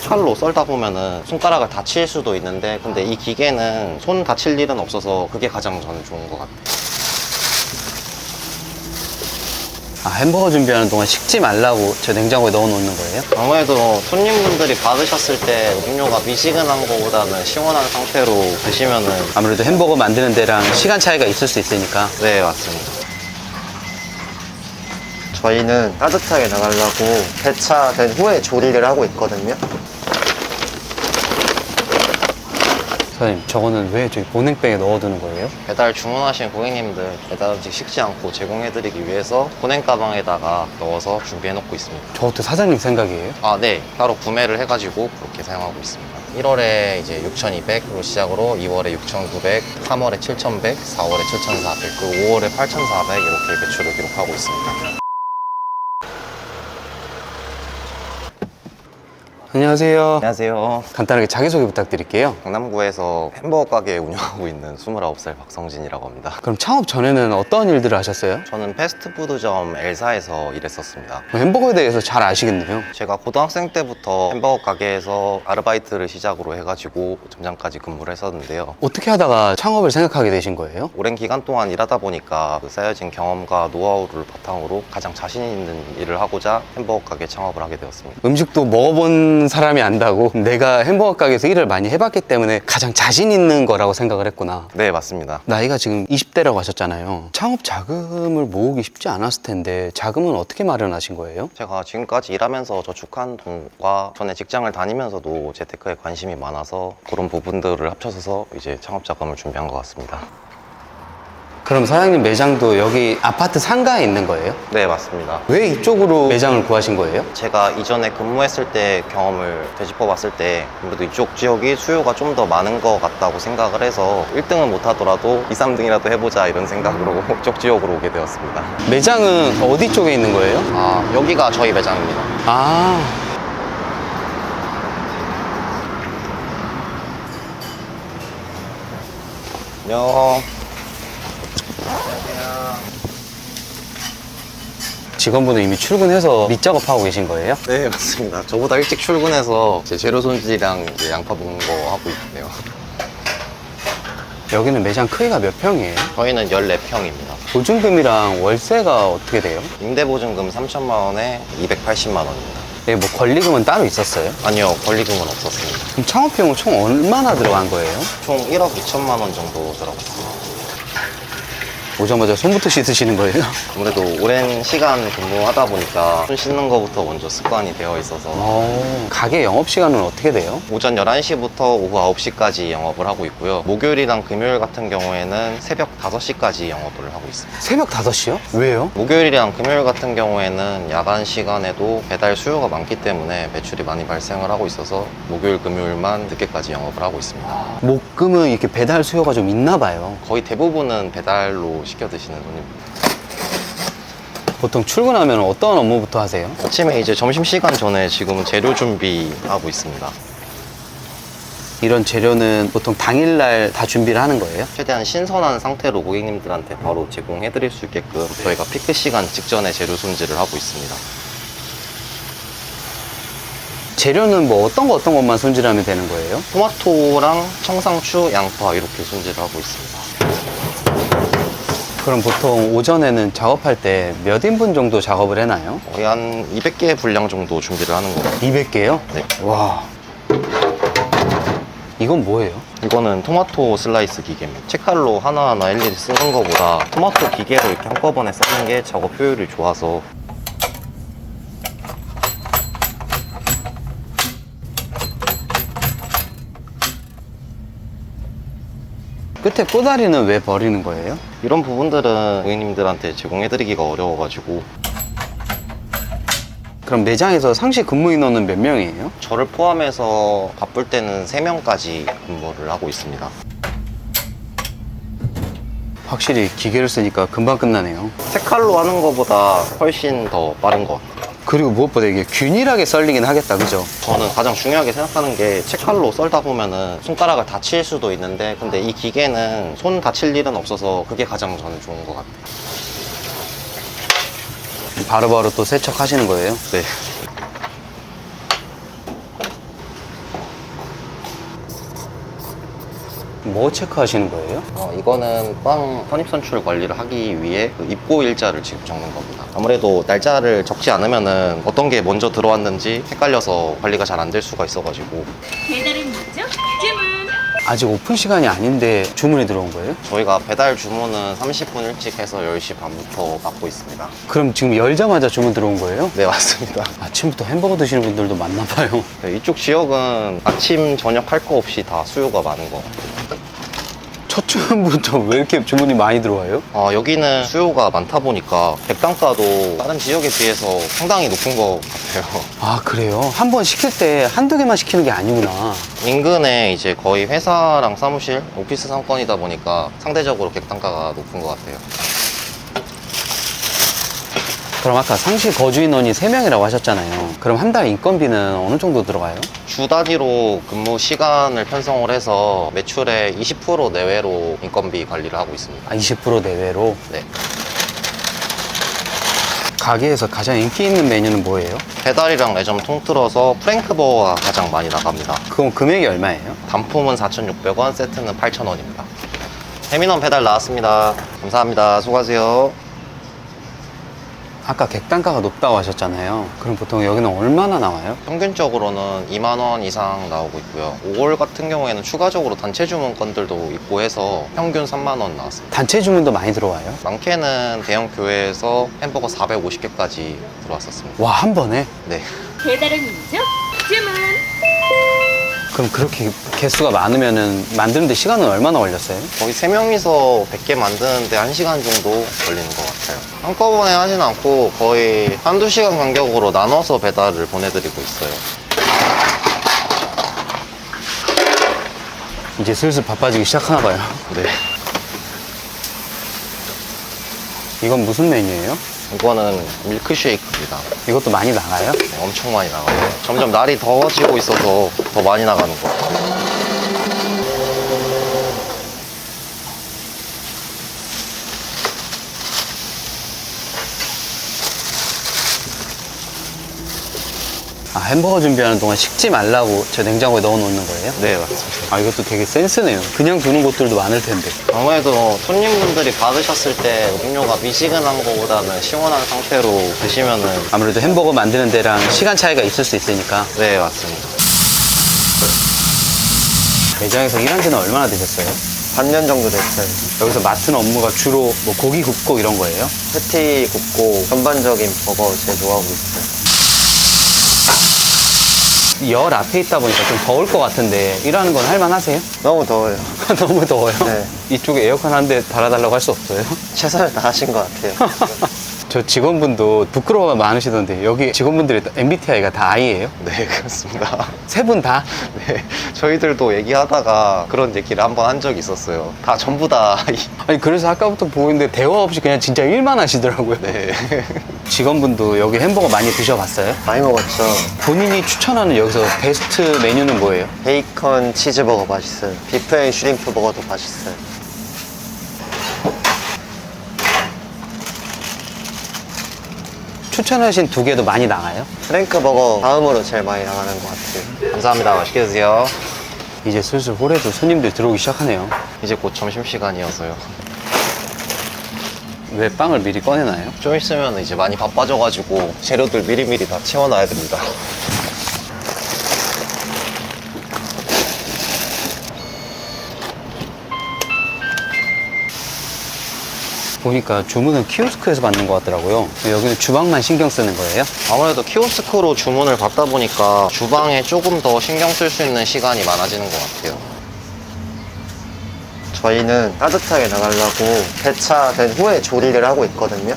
칼로 썰다 보면은 손가락을 다칠 수도 있는데, 근데 이 기계는 손 다칠 일은 없어서 그게 가장 저는 좋은 것 같아요. 아, 햄버거 준비하는 동안 식지 말라고 저 냉장고에 넣어 놓는 거예요? 아무래도 손님분들이 받으셨을 때 음료가 미지근한 거보다는 시원한 상태로 드시면은. 아무래도 햄버거 만드는 데랑 시간 차이가 있을 수 있으니까. 네, 맞습니다. 저희는 따뜻하게 나가려고 배차된 후에 조리를 하고 있거든요. 사장님, 저거는 왜 저기 보냉백에 넣어두는 거예요? 배달 주문하신 고객님들 배달 음식 식지 않고 제공해드리기 위해서 보냉 가방에다가 넣어서 준비해놓고 있습니다. 저것도 사장님 생각이에요? 아, 네. 따로 구매를 해가지고 그렇게 사용하고 있습니다. 1월에 이제 6,200으로 시작으로 2월에 6,900, 3월에 7,100, 4월에 7,400, 그리고 5월에 8,400 이렇게 매출을 기록하고 있습니다. 안녕하세요. 안녕하세요. 간단하게 자기소개 부탁드릴게요. 강남구에서 햄버거 가게 운영하고 있는 29살 박성진이라고 합니다. 그럼 창업 전에는 어떤 일들을 하셨어요? 저는 패스트푸드점 엘사에서 일했었습니다. 햄버거에 대해서 잘 아시겠네요. 제가 고등학생 때부터 햄버거 가게에서 아르바이트를 시작으로 해가지고 점장까지 근무를 했었는데요. 어떻게 하다가 창업을 생각하게 되신 거예요? 오랜 기간 동안 일하다 보니까 그 쌓여진 경험과 노하우를 바탕으로 가장 자신 있는 일을 하고자 햄버거 가게 창업을 하게 되었습니다. 음식도 먹어본 사람이 안다고 내가 햄버거 가게에서 일을 많이 해봤기 때문에 가장 자신 있는 거라고 생각을 했구나. 네, 맞습니다. 나이가 지금 20대라고 하셨잖아요. 창업 자금을 모으기 쉽지 않았을 텐데 자금은 어떻게 마련하신 거예요? 제가 지금까지 일하면서 저축한 돈과 전에 직장을 다니면서도 재테크에 관심이 많아서 그런 부분들을 합쳐서 이제 창업 자금을 준비한 것 같습니다. 그럼 사장님 매장도 여기 아파트 상가에 있는 거예요? 네, 맞습니다. 왜 이쪽으로 매장을 구하신 거예요? 제가 이전에 근무했을 때 경험을 되짚어 봤을 때 아무래도 이쪽 지역이 수요가 좀 더 많은 것 같다고 생각을 해서 1등은 못하더라도 2, 3등이라도 해보자 이런 생각으로 이쪽 지역으로 오게 되었습니다. 매장은 어디 쪽에 있는 거예요? 아, 여기가 저희 매장입니다. 아, 안녕. 직원분은 이미 출근해서 밑작업하고 계신 거예요? 네, 맞습니다. 저보다 일찍 출근해서 제 재료 손질이랑 이제 양파 볶는 거 하고 있네요. 여기는 매장 크기가 몇 평이에요? 저희는 14평입니다. 보증금이랑 월세가 어떻게 돼요? 임대보증금 3천만 원에 280만 원입니다. 네, 뭐 권리금은 따로 있었어요? 아니요, 권리금은 없었습니다. 그럼 창업비용은 총 얼마나 들어간 거예요? 총 1억 2천만 원 정도 들어갔습니다. 오자마자 손부터 씻으시는 거예요? 아무래도 오랜 시간 근무하다 보니까 손 씻는 거부터 먼저 습관이 되어 있어서 가게 영업시간은 어떻게 돼요? 오전 11시부터 오후 9시까지 영업을 하고 있고요. 목요일이랑 금요일 같은 경우에는 새벽 5시까지 영업을 하고 있습니다. 새벽 5시요? 왜요? 목요일이랑 금요일 같은 경우에는 야간 시간에도 배달 수요가 많기 때문에 매출이 많이 발생을 하고 있어서 목요일, 금요일만 늦게까지 영업을 하고 있습니다. 목금은 이렇게 배달 수요가 좀 있나 봐요. 거의 대부분은 배달로 시켜 드시는 손님입니다. 보통 출근하면 어떤 업무부터 하세요? 아침에 이제 점심시간 전에 지금은 재료 준비하고 있습니다. 이런 재료는 보통 당일날 다 준비를 하는 거예요? 최대한 신선한 상태로 고객님들한테 바로 제공해 드릴 수 있게끔 저희가 피크 시간 직전에 재료 손질을 하고 있습니다. 재료는 뭐 어떤 것만 손질하면 되는 거예요? 토마토랑 청상추, 양파 이렇게 손질을 하고 있습니다. 그럼 보통 오전에는 작업할 때 몇 인분 정도 작업을 해나요? 거의 한 200개 분량 정도 준비를 하는 것 같아요. 200개요? 네. 와. 이건 뭐예요? 이거는 토마토 슬라이스 기계입니다. 채칼로 하나하나 일일이 쓰는 것보다 토마토 기계로 이렇게 한꺼번에 쓰는 게 작업 효율이 좋아서. 끝에 꼬다리는 왜 버리는 거예요? 이런 부분들은 고객님들한테 제공해드리기가 어려워가지고. 그럼 매장에서 상시 근무 인원은 몇 명이에요? 저를 포함해서 바쁠 때는 3명까지 근무를 하고 있습니다. 확실히 기계를 쓰니까 금방 끝나네요. 채칼로 하는 것보다 훨씬 더 빠른 것 같아요. 그리고 무엇보다 이게 균일하게 썰리긴 하겠다, 그죠? 저는 가장 중요하게 생각하는 게 채칼로 썰다 보면은 손가락을 다칠 수도 있는데, 근데 이 기계는 손 다칠 일은 없어서 그게 가장 저는 좋은 것 같아요. 바로바로 또 세척하시는 거예요? 네. 뭐 체크하시는 거예요? 이거는 빵 선입선출 관리를 하기 위해 그 입고 일자를 지금 적는 겁니다. 아무래도 날짜를 적지 않으면은 어떤 게 먼저 들어왔는지 헷갈려서 관리가 잘 안 될 수가 있어가지고. 배달은 뭐죠? 주문. 아직 오픈 시간이 아닌데 주문이 들어온 거예요? 저희가 배달 주문은 30분 일찍 해서 10시 반부터 받고 있습니다. 그럼 지금 열자마자 주문 들어온 거예요? 네, 맞습니다. 아침부터 햄버거 드시는 분들도 많나 봐요. 네, 이쪽 지역은 아침, 저녁 할 거 없이 다 수요가 많은 것 같아요. 첫 주문부터 왜 이렇게 주문이 많이 들어와요? 여기는 수요가 많다 보니까 백단가도 다른 지역에 비해서 상당히 높은 것 같아요. 아, 그래요? 한 번 시킬 때 한두 개만 시키는 게 아니구나. 인근에 이제 거의 회사랑 사무실, 오피스 상권이다 보니까 상대적으로 객단가가 높은 것 같아요. 그럼 아까 상시 거주 인원이 3명이라고 하셨잖아요. 그럼 한 달 인건비는 어느 정도 들어가요? 주 단위로 근무 시간을 편성을 해서 매출의 20% 내외로 인건비 관리를 하고 있습니다. 아, 20% 내외로? 네. 가게에서 가장 인기 있는 메뉴는 뭐예요? 배달이랑 매점 통틀어서 프랭크버거가 가장 많이 나갑니다. 그럼 금액이 얼마예요? 단품은 4,600원, 세트는 8,000원입니다. 해민원 배달 나왔습니다. 감사합니다. 수고하세요. 아까 객단가가 높다고 하셨잖아요. 그럼 보통 여기는 얼마나 나와요? 평균적으로는 2만 원 이상 나오고 있고요. 5월 같은 경우에는 추가적으로 단체 주문 건들도 있고 해서 평균 3만 원 나왔습니다. 단체 주문도 많이 들어와요? 많게는 대형 교회에서 햄버거 450개까지 들어왔었습니다. 와, 한 번에? 네. 배달은 뭐죠? 주문. 그럼 그렇게 개수가 많으면은 만드는데 시간은 얼마나 걸렸어요? 거의 3명이서 100개 만드는데 1시간 정도 걸리는 것 같아요. 한꺼번에 하진 않고 거의 한두 시간 간격으로 나눠서 배달을 보내드리고 있어요. 이제 슬슬 바빠지기 시작하나 봐요. 네. 이건 무슨 메뉴예요? 이거는 밀크쉐이크입니다. 이것도 많이 나가요? 네, 엄청 많이 나가요. 점점 날이 더워지고 있어서 더 많이 나가는 것 같아요. 아, 햄버거 준비하는 동안 식지 말라고 저 냉장고에 넣어 놓는 거예요? 네, 맞습니다. 아, 이것도 되게 센스네요. 그냥 두는 곳들도 많을 텐데. 아무래도 손님분들이 받으셨을 때 음료가 미지근한 거보다는 시원한 상태로 드시면은 아무래도 햄버거 만드는 데랑 시간 차이가 있을 수 있으니까. 네, 맞습니다. 매장에서 일한 지는 얼마나 되셨어요? 반년 정도 됐어요. 여기서 맡은 업무가 주로 뭐 고기 굽고 이런 거예요? 패티 굽고 전반적인 버거 제조하고 있어요. 열 앞에 있다 보니까 좀 더울 것 같은데 일하는 건 할만하세요? 너무 더워요. 너무 더워요? 네. 이쪽에 에어컨 한 대 달아달라고 할 수 없어요? 최선을 다하신 것 같아요. 저 직원분도 부끄러워가 많으시던데 여기 직원분들이 MBTI가 다 I예요? 네, 그렇습니다. 세 분 다? 네, 저희들도 얘기하다가 그런 얘기를 한번 한 적이 있었어요. 다 전부 다. 아니 그래서 아까부터 보고 있는데 대화 없이 그냥 진짜 일만 하시더라고요. 네. 직원분도 여기 햄버거 많이 드셔봤어요? 많이 먹었죠. 본인이 추천하는 여기서 베스트 메뉴는 뭐예요? 베이컨 치즈버거 맛있어요. 비프 앤 슈림프 버거도 맛있어요. 추천하신 두 개도 많이 나가요? 프랭크 버거 다음으로 제일 많이 나가는 것 같아요. 감사합니다. 맛있게 드세요. 이제 슬슬 홀에도 손님들 들어오기 시작하네요. 이제 곧 점심시간이어서요. 왜 빵을 미리 꺼내나요? 좀 있으면 이제 많이 바빠져가지고 재료들 미리미리 다 채워놔야 됩니다. 보니까 주문은 키오스크에서 받는 것 같더라고요. 여기는 주방만 신경 쓰는 거예요? 아무래도 키오스크로 주문을 받다 보니까 주방에 조금 더 신경 쓸 수 있는 시간이 많아지는 것 같아요. 저희는 따뜻하게 나가려고 배차된 후에 조리를 하고 있거든요.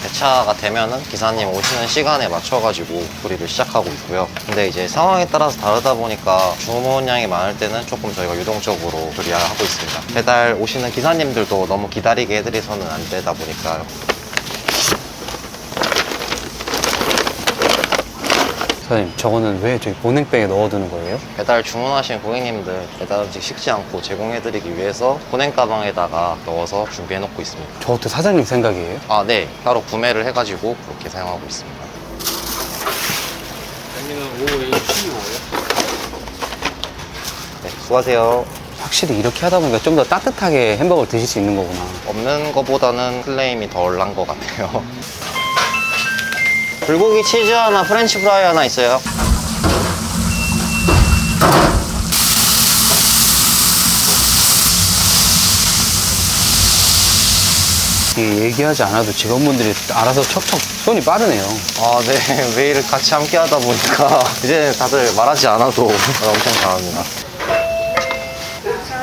배차가 되면은 기사님 오시는 시간에 맞춰가지고 조리를 시작하고 있고요. 근데 이제 상황에 따라서 다르다 보니까 주문량이 많을 때는 조금 저희가 유동적으로 조리를 하고 있습니다. 배달 오시는 기사님들도 너무 기다리게 해드려서는 안 되다 보니까요. 사장님, 저거는 왜 저기 보냉백에 넣어두는 거예요? 배달 주문하신 고객님들 배달 음식 식지 않고 제공해드리기 위해서 보냉 가방에다가 넣어서 준비해 놓고 있습니다. 저것도 사장님 생각이에요? 아, 네. 따로 구매를 해가지고 그렇게 사용하고 있습니다. 여기는 OHCO예요? 네, 수고하세요. 확실히 이렇게 하다 보니까 좀 더 따뜻하게 햄버거를 드실 수 있는 거구나. 없는 거보다는 클레임이 덜 난 것 같아요. 불고기 치즈 하나, 프렌치 프라이 하나 있어요. 이 얘기하지 않아도 직원분들이 알아서 척척 손이 빠르네요. 아, 네. 매일 같이 함께 하다 보니까 이제 다들 말하지 않아도 엄청 잘합니다.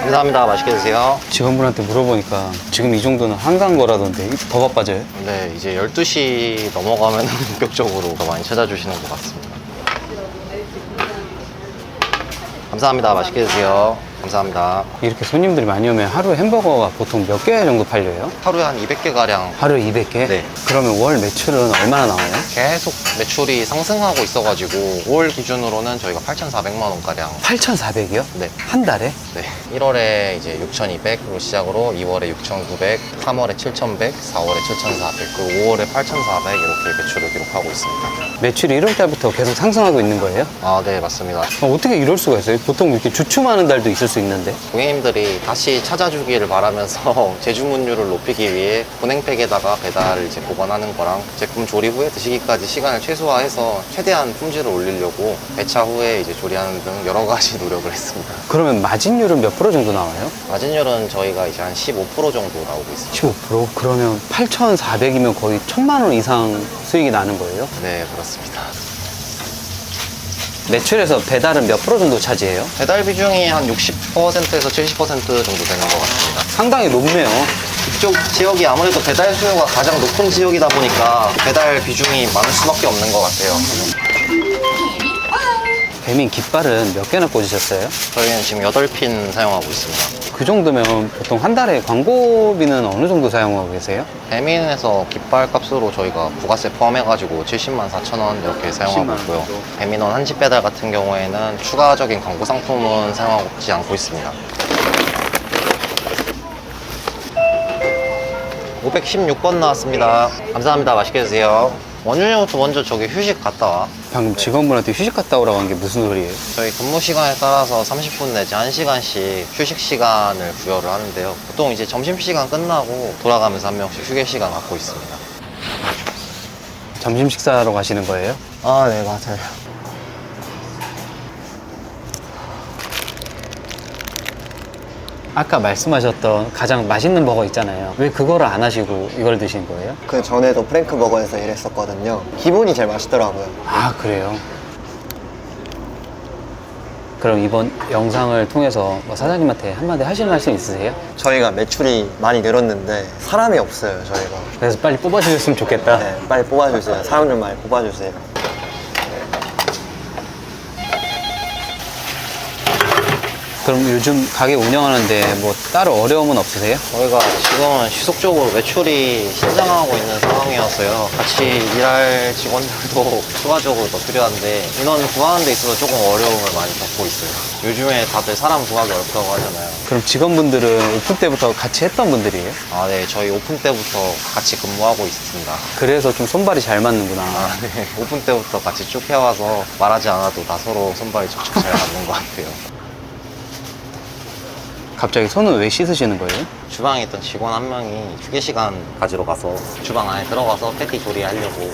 감사합니다. 맛있게 드세요. 직원분한테 물어보니까 지금 이 정도는 한가한 거라던데 더 바빠져요? 네, 이제 12시 넘어가면 본격적으로 더 많이 찾아주시는 것 같습니다. 감사합니다. 맛있게 드세요. 감사합니다. 이렇게 손님들이 많이 오면 하루에 햄버거가 보통 몇 개 정도 팔려요? 하루에 한 200개가량 하루에 200개? 네. 그러면 월 매출은 얼마나 나와요? 계속 매출이 상승하고 있어가지고 5월 기준으로는 저희가 8,400만 원가량 8,400이요? 네. 한 달에? 네. 1월에 이제 6,200으로 시작으로 2월에 6,900, 3월에 7,100, 4월에 7,400, 그리고 5월에 8,400 이렇게 매출을 기록하고 있습니다. 매출이 1월 달부터 계속 상승하고 있는 거예요? 아, 네, 맞습니다. 어떻게 이럴 수가 있어요? 보통 이렇게 주춤하는 달도 있을 수 있는데. 고객님들이 다시 찾아주기를 바라면서 재주문율을 높이기 위해 분행팩에다가 배달을 이제 보관하는 거랑 제품 조리 후에 드시기까지 시간을 최소화해서 최대한 품질을 올리려고 배차 후에 이제 조리하는 등 여러 가지 노력을 했습니다. 그러면 마진율은 몇 프로 정도 나와요? 마진율은 저희가 이제 한 15% 정도 나오고 있습니다. 15%? 그러면 8,400이면 거의 1,000만 원 이상 수익이 나는 거예요? 네, 그렇습니다. 매출에서 배달은 몇 프로 정도 차지해요? 배달 비중이 한 60%에서 70% 정도 되는 것 같습니다. 상당히 높네요. 이쪽 지역이 아무래도 배달 수요가 가장 높은 지역이다 보니까 배달 비중이 많을 수밖에 없는 것 같아요. 배민 깃발은 몇 개나 꽂으셨어요? 저희는 지금 8핀 사용하고 있습니다. 그 정도면 보통 한 달에 광고비는 어느 정도 사용하고 계세요? 배민에서 깃발 값으로 저희가 부가세 포함해가지고 70만 4천 원 이렇게 사용하고 70만 있고요. 정도. 배민원 한집 배달 같은 경우에는 추가적인 광고 상품은 사용하지 않고 있습니다. 516번 나왔습니다. 감사합니다. 맛있게 드세요. 원준이부터 먼저 저기 휴식 갔다 와. 방금 직원분한테 휴식 갔다 오라고 한 게 무슨 소리예요? 저희 근무 시간에 따라서 30분 내지 1시간씩 휴식 시간을 부여를 하는데요. 보통 이제 점심시간 끝나고 돌아가면서 한 명씩 휴게 시간 갖고 있습니다. 점심 식사하러 가시는 거예요? 아, 네, 맞아요. 아까 말씀하셨던 가장 맛있는 버거 있잖아요. 왜 그거를 안 하시고 이걸 드신 거예요? 그 전에도 프랭크 버거에서 일했었거든요. 기본이 제일 맛있더라고요. 아, 그래요? 그럼 이번 영상을 통해서 뭐 사장님한테 한마디 하실 말씀 있으세요? 저희가 매출이 많이 늘었는데 사람이 없어요, 저희가. 그래서 빨리 뽑아주셨으면 좋겠다. 네, 빨리 뽑아주세요. 사람 좀 많이 뽑아주세요. 그럼 요즘 가게 운영하는데 뭐 따로 어려움은 없으세요? 저희가 지금은 지속적으로 매출이 신장하고 있는 상황이어서요. 같이 일할 직원들도 추가적으로 더 필요한데 인원 구하는 데 있어서 조금 어려움을 많이 겪고 있어요. 요즘에 다들 사람 구하기 어렵다고 하잖아요. 그럼 직원분들은 오픈 때부터 같이 했던 분들이에요? 아, 네. 저희 오픈 때부터 같이 근무하고 있습니다. 그래서 좀 손발이 잘 맞는구나. 아, 네. 오픈 때부터 같이 쭉 해와서 말하지 않아도 다 서로 손발이 척척 잘 맞는 것 같아요. 갑자기 손은 왜 씻으시는 거예요? 주방에 있던 직원 한 명이 휴게 시간 가지러 가서 주방 안에 들어가서 패티 조리하려고.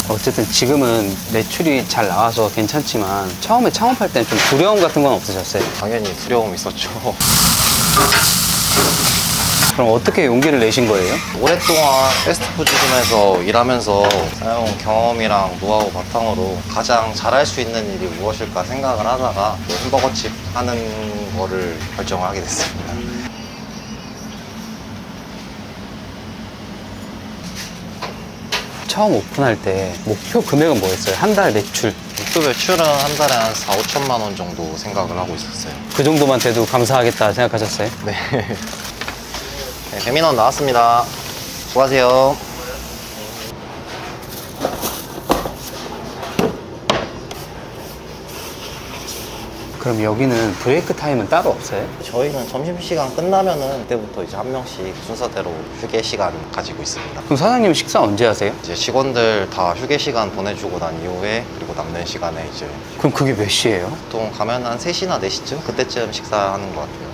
어쨌든 지금은 매출이 잘 나와서 괜찮지만 처음에 창업할 때는 좀 두려움 같은 건 없으셨어요? 당연히 두려움이 있었죠. 그럼 어떻게 용기를 내신 거예요? 오랫동안 패스트푸드점에서 일하면서 쌓여온 경험이랑 노하우 바탕으로 가장 잘할 수 있는 일이 무엇일까 생각을 하다가 햄버거집 하는 거를 결정을 하게 됐습니다. 처음 오픈할 때 목표 금액은 뭐였어요? 한 달 매출. 목표 매출은 한 달에 한 4, 5천만 원 정도 생각을 하고 있었어요. 그 정도만 돼도 감사하겠다 생각하셨어요? 네. 네, 배민원 나왔습니다. 수고하세요. 그럼 여기는 브레이크 타임은 따로 없어요? 저희는 점심시간 끝나면은 그때부터 이제 한 명씩 순서대로 휴게 시간 가지고 있습니다. 그럼 사장님 식사 언제 하세요? 이제 직원들 다 휴게 시간 보내주고 난 이후에 그리고 남는 시간에 이제 그럼 그게 몇 시예요? 보통 가면 한 3시나 4시쯤 그때쯤 식사하는 것 같아요.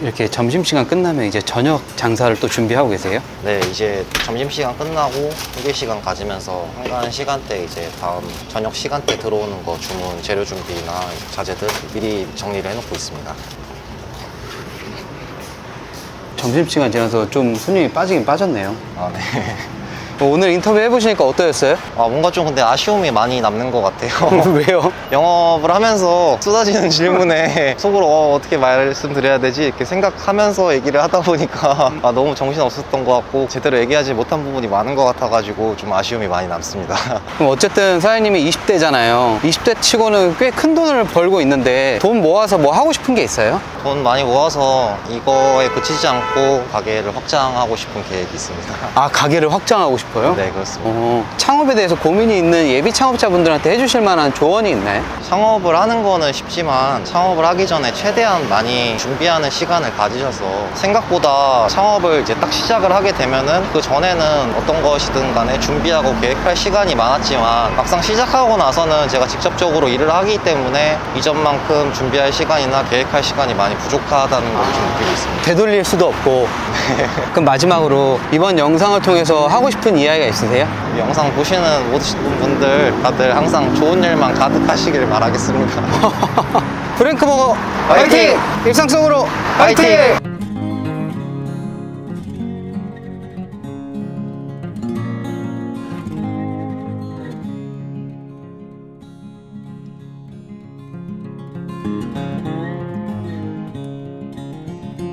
이렇게 점심시간 끝나면 이제 저녁 장사를 또 준비하고 계세요? 네, 이제 점심시간 끝나고 휴게 시간 가지면서 한가한 시간대 이제 다음 저녁 시간대 들어오는 거 주문 재료 준비나 자재들 미리 정리를 해놓고 있습니다. 점심시간 지나서 좀 손님이 빠지긴 빠졌네요. 아, 네. 오늘 인터뷰 해보시니까 어떠셨어요? 아, 뭔가 좀 근데 아쉬움이 많이 남는 것 같아요. 왜요? 영업을 하면서 쏟아지는 질문에 속으로 어떻게 말씀드려야 되지? 이렇게 생각하면서 얘기를 하다 보니까 아, 너무 정신 없었던 것 같고 제대로 얘기하지 못한 부분이 많은 것 같아가지고 좀 아쉬움이 많이 남습니다. 그럼 어쨌든 사장님이 20대잖아요. 20대 치고는 꽤 큰 돈을 벌고 있는데 돈 모아서 뭐 하고 싶은 게 있어요? 돈 많이 모아서 이거에 그치지 않고 가게를 확장하고 싶은 계획이 있습니다. 아, 가게를 확장하고 싶어요? 네, 그렇습니다. 창업에 대해서 고민이 있는 예비 창업자분들한테 해주실 만한 조언이 있나요? 창업을 하는 거는 쉽지만 창업을 하기 전에 최대한 많이 준비하는 시간을 가지셔서 생각보다 창업을 이제 딱 시작을 하게 되면은 그 전에는 어떤 것이든 간에 준비하고 계획할 시간이 많았지만 막상 시작하고 나서는 제가 직접적으로 일을 하기 때문에 이전만큼 준비할 시간이나 계획할 시간이 많이 부족하다는 걸 좀 느끼고 있습니다. 되돌릴 수도 없고. 그럼 마지막으로 이번 영상을 통해서 하고 싶은 이야기가 있으세요? 이 영상 보시는 모든 분들 다들 항상 좋은 일만 가득하시길 바라겠습니다. 프랭크버거 화이팅! 화이팅! 일상 속으로 화이팅! 화이팅!